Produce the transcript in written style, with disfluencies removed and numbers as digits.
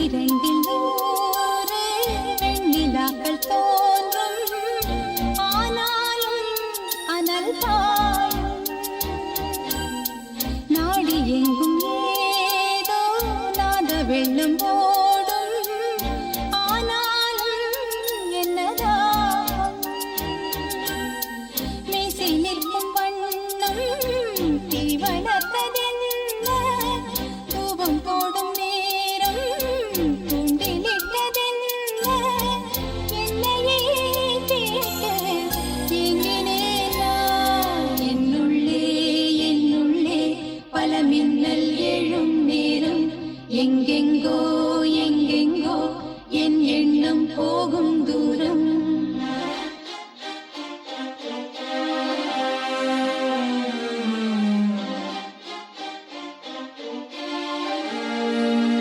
பன்னிரண்டில் நூறு வெண்ணிலாக்கள் தோன்றும், ஆனாலும் அனல் பாயும். நாடி எங்கும் ஏதோ நாத வெள்ளம் ஓடும், ஆனாலும் என்னதாகும். மீசை நிற்கும் வண்ணம் தீ வளர்த்ததென்ன, தூபம் போடும் நேரம் தூண்டிலிட்டதென்ன. என்னையே கேட்டு ஏங்கினேன் நான். என்னுள்ளே என்னுள்ளே பல மின்னல் எழும் நேரம், எங்கெங்கோ எங்கெங்கோ என் எண்ணம் போகும் தூரம்.